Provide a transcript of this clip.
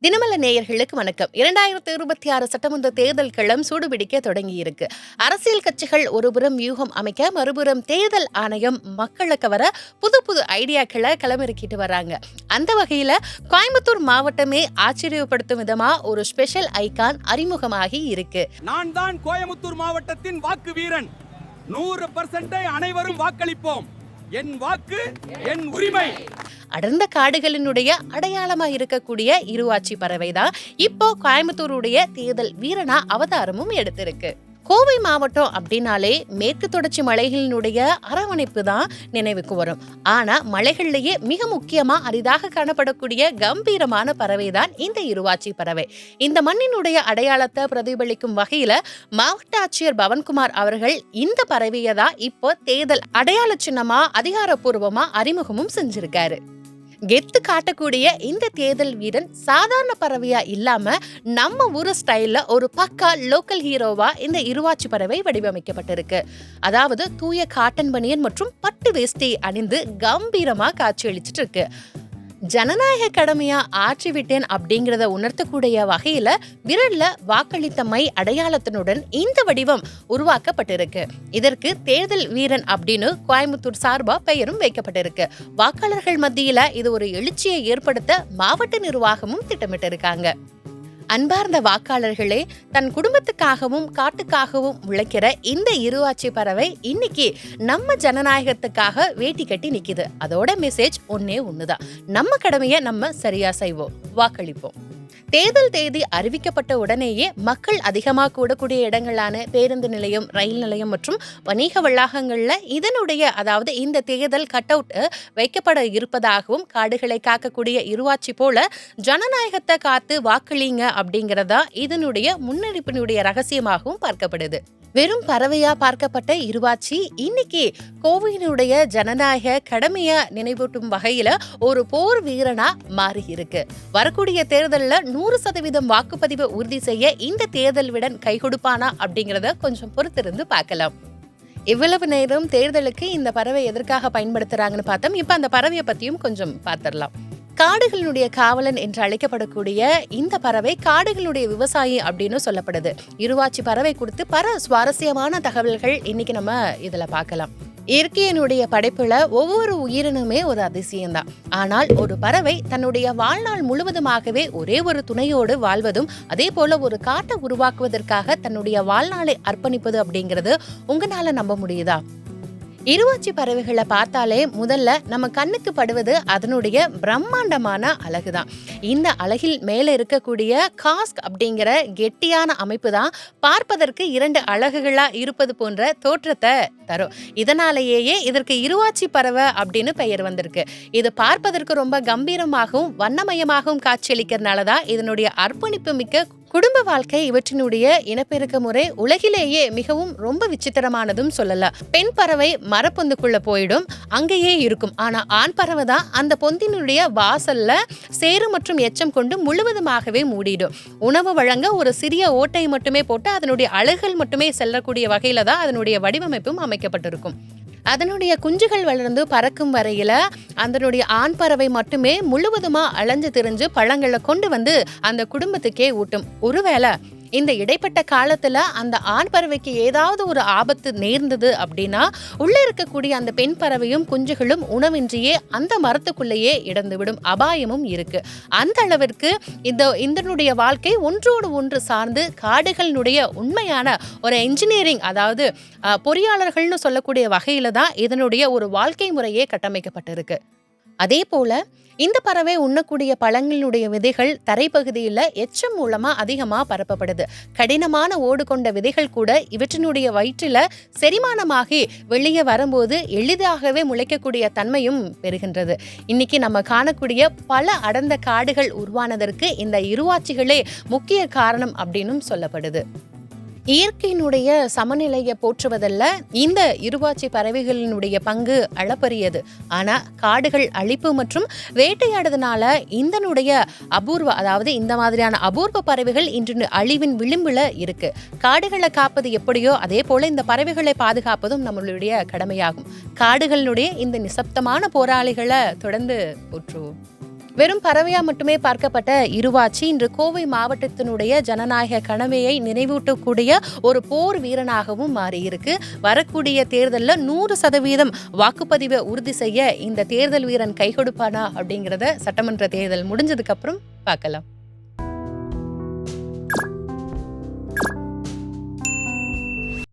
தினமலர் நேயர்களுக்கு வணக்கம். 2026 சட்டமன்ற தேர்தல் களம் சூடுபிடிக்க தொடங்கியிருக்கு. அரசியல் கட்சிகள் ஒருபுறம் வியூகம் அமைக்க, மறுபுறம் தேர்தல் ஆணையம் மக்களை கவர புது புது ஐடியாக்களை களமிறக்கிட்டு வராங்க. அந்த வகையில கோயம்புத்தூர் மாவட்டமே ஆச்சரியப்படுத்தும் விதமா ஒரு ஸ்பெஷல் ஐகான் அறிமுகமாகி இருக்கு. நான் தான் கோயம்புத்தூர் மாவட்டத்தின் வாக்கு வீரன். 100% அனைவரும் வாக்களிப்போம். என் வாக்கு என் உரிமை. அடர்ந்த காடுகளினுடைய அடையாளமா இருக்கக்கூடிய இருவாச்சி பறவை தான் இப்போ கோயம்புத்தூருடைய தேர்தல் வீரனா அவதாரமும் எடுத்திருக்கு. கோவை மாவட்டம் அப்படின்னாலே மேற்கு தொடர்ச்சி மலைகளினுடைய அரவணைப்பு தான் நினைவுக்கு வரும். ஆனா மலைகள்லயே மிக முக்கியமா அரிதாக காணப்படக்கூடிய கம்பீரமான பறவை தான் இந்த இருவாச்சி பறவை. இந்த மண்ணினுடைய அடையாளத்தை பிரதிபலிக்கும் வகையில மாவட்ட ஆட்சியர் பவன்குமார் அவர்கள் இந்த பறவையை தான் இப்போ தேர்தல் அடையாள சின்னமா அதிகாரப்பூர்வமா அறிமுகமும் செஞ்சிருக்காரு. கெத்து காட்டக்கூடிய இந்த தேர்தல் வீரன் சாதாரண பறவையா இல்லாம நம்ம ஊரு ஸ்டைல்ல ஒரு பக்கா லோக்கல் ஹீரோவா இந்த இருவாச்சி பறவை வடிவமைக்கப்பட்டிருக்கு. அதாவது தூய காட்டன் பனியன் மற்றும் பட்டு வேஷ்டி அணிந்து கம்பீரமா காட்சியளிச்சிட்டு இருக்கு. ஜனநாயக கடமையா ஆற்றிவிட்டேன் அப்படிங்கிறத உணர்த்தக்கூடிய வகையில விரல்ல வாக்களித்த மை அடையாளத்தினுடன் இந்த வடிவம் உருவாக்கப்பட்டிருக்கு. இதற்கு தேர்தல் வீரன் அப்படின்னு கோயம்புத்தூர் சார்பா பெயரும் வைக்கப்பட்டிருக்கு. வாக்காளர்கள் மத்தியில இது ஒரு எழுச்சியை ஏற்படுத்த மாவட்ட நிர்வாகமும் திட்டமிட்டிருக்காங்க. அன்பார்ந்த வாக்காளர்களே, தன் குடும்பத்துக்காகவும் காட்டுக்காகவும் உழைக்கிற இந்த இருவாச்சி பறவை இன்னைக்கு நம்ம ஜனநாயகத்துக்காக வேட்டி கட்டி நிக்குது. அதோட மெசேஜ் ஒண்ணுதான், நம்ம கடமையை நம்ம சரியா செய்வோம், வாக்களிப்போம். தேர்தல் தேதி அறிவிக்கப்பட்ட உடனேயே மக்கள் அதிகமாக கூடக்கூடிய இடங்களான பேருந்து நிலையம், ரயில் நிலையம் மற்றும் வணிக வளாகங்கள்ல அதாவது இந்த தேர்தல் கட் அவுட் வைக்கப்பட இருப்பதாகவும், காடுகளை காக்கக்கூடிய இருவாச்சி போல ஜனநாயகத்தை காத்து வாக்களிங்க அப்படிங்கிறதா இதனுடைய முன்னெடுப்பினுடைய ரகசியமாகவும் பார்க்கப்படுது. வெறும் பறவையா பார்க்கப்பட்ட இருவாச்சி இன்னைக்கு கோவையினுடைய ஜனநாயக கடமைய நினைவூட்டும் வகையில ஒரு போர் வீரனா மாறி இருக்கு. வரக்கூடிய தேர்தலில் 100% வாக்குப்பதிவை உறுதி செய்ய இந்த தேர்தல் விடன் கை கொடுப்பானா அப்படிங்கிறத கொஞ்சம் பொறுத்திருந்து பார்க்கலாம். இவ்வளவு நேரம் தேர்தலுக்கு இந்த பறவை எதற்காக பயன்படுத்துறாங்கன்னு பார்த்தோம். இப்ப அந்த பறவையை பத்தியும் கொஞ்சம் பார்த்திடலாம். காடுகளினுடைய காவலன் என்று அழைக்கப்படக்கூடிய இந்த பறவை காடுகளுடைய விவசாயி அப்படின்னு சொல்லப்படுது. இருவாச்சி பறவை குறித்து பல சுவாரஸ்யமான தகவல்கள் இன்னைக்கு நம்ம இதுல பார்க்கலாம். இயற்கையினுடைய படைப்புல ஒவ்வொரு உயிரினுமே ஒரு அதிசயம்தான். ஆனால் ஒரு பறவை தன்னுடைய வாழ்நாள் முழுவதுமாகவே ஒரே ஒரு துணையோடு வாழ்வதும், அதே போல ஒரு காட்டை உருவாக்குவதற்காக தன்னுடைய வாழ்நாளை அர்ப்பணிப்பது அப்படிங்கிறது உங்களால நம்ப முடியுதா? இருவாச்சி பறவைகளை பார்த்தாலே முதல்ல நம்ம கண்ணுக்கு படுவது அதனுடைய பிரம்மாண்டமான அழகுதான். இந்த அழகில் மேல இருக்கக்கூடிய காஸ்க் அப்படிங்கிற கெட்டியான அமைப்பு தான் பார்ப்பதற்கு 2 அழகுகளா இருப்பது போன்ற தோற்றத்தை தரும். இதனாலேயே இதற்கு இருவாச்சி பறவை அப்படின்னு பெயர் வந்திருக்கு. இது பார்ப்பதற்கு ரொம்ப கம்பீரமாகவும் வண்ணமயமாகவும் காட்சியளிக்கிறதுனாலதான் இதனுடைய அர்ப்பணிப்பு மிக்க குடும்ப வாழ்க்கை, இவற்றினுடைய இனப்பெருக்க முறை உலகிலேயே மிகவும் ரொம்ப விசித்திரமானதும் சொல்லலாம். பெண் பறவை மரப்பொந்துக்குள்ள போயிடும், அங்கேயே இருக்கும். ஆனா ஆண் பறவை தான் அந்த பொந்தினுடைய வாசல்ல சேறு மற்றும் எச்சம் கொண்டு முழுவதுமாகவே மூடிடும். உணவு வழங்க ஒரு சிறிய ஓட்டை மட்டுமே போட்டு அதனுடைய அழுகல் மட்டுமே செல்லக்கூடிய வகையில தான் அதனுடைய வடிவமைப்பும் அமைக்கப்பட்டிருக்கும். அதனுடைய குஞ்சுகள் வளர்ந்து பறக்கும் வரையில அதனுடைய ஆண் பறவை மட்டுமே முழுவதுமா அலைஞ்சு திரிஞ்சு பழங்களை கொண்டு வந்து அந்த குடும்பத்துக்கே ஊட்டும். ஒருவேளை இந்த இடைப்பட்ட காலத்துல அந்த ஆண் பறவைக்கு ஏதாவது ஒரு ஆபத்து நேர்ந்தது அப்படின்னா உள்ள இருக்கக்கூடிய அந்த பெண் பறவையும் குஞ்சுகளும் உணவின்றியே அந்த மரத்துக்குள்ளேயே இறந்துவிடும் அபாயமும் இருக்கு. அந்த அளவிற்கு இதனுடைய வாழ்க்கை ஒன்றோடு ஒன்று சார்ந்து காடுகளினுடைய உண்மையான ஒரு என்ஜினியரிங், அதாவது பொறியாளர்கள்னு சொல்லக்கூடிய வகையில தான் இதனுடைய ஒரு வாழ்க்கை முறையே கட்டமைக்கப்பட்டிருக்கு. அதே போல இந்த பறவை உண்ணக்கூடிய பழங்களினுடைய விதைகள் தரைப்பகுதியில் எச்சம் மூலமா அதிகமா பரப்பப்படுது. கடினமான ஓடு கொண்ட விதைகள் கூட இவற்றினுடைய வயிற்றில செரிமானமாகி வெளியே வரும்போது எளிதாகவே முளைக்கக்கூடிய தன்மையும் பெறுகின்றது. இன்னைக்கு நம்ம காணக்கூடிய பல அடர்ந்த காடுகள் உருவானதற்கு இந்த இருவாச்சிகளே முக்கிய காரணம் அப்படின்னும் சொல்லப்படுது. இயற்கையினுடைய சமநிலையை போற்றுவதல்ல இந்த இருவாச்சி பறவைகளினுடைய பங்கு அளப்பரியது. ஆனா காடுகள் அழிப்பு மற்றும் வேட்டையாடுறதுனால இந்த மாதிரியான அபூர்வ பறவைகள் இன்று அழிவின் விளிம்புல இருக்கு. காடுகளை காப்பது எப்படியோ அதே போல இந்த பறவைகளை பாதுகாப்பதும் நம்மளுடைய கடமையாகும். காடுகளினுடைய இந்த நிசப்தமான போராளிகளை தொடர்ந்து போற்றுவோம். வெறும் பறவையா மட்டுமே பார்க்கப்பட்ட இருவாச்சி இன்று கோவை மாவட்டத்தினுடைய ஜனநாயக கனவையை நினைவூட்டக்கூடிய ஒரு போர் வீரனாகவும் மாறியிருக்கு. வரக்கூடிய தேர்தலில் 100% வாக்குப்பதிவை உறுதி செய்ய இந்த தேர்தல் வீரன் கை கொடுப்பானா அப்படிங்கிறத சட்டமன்ற தேர்தல் முடிஞ்சதுக்கு அப்புறம் பார்க்கலாம்.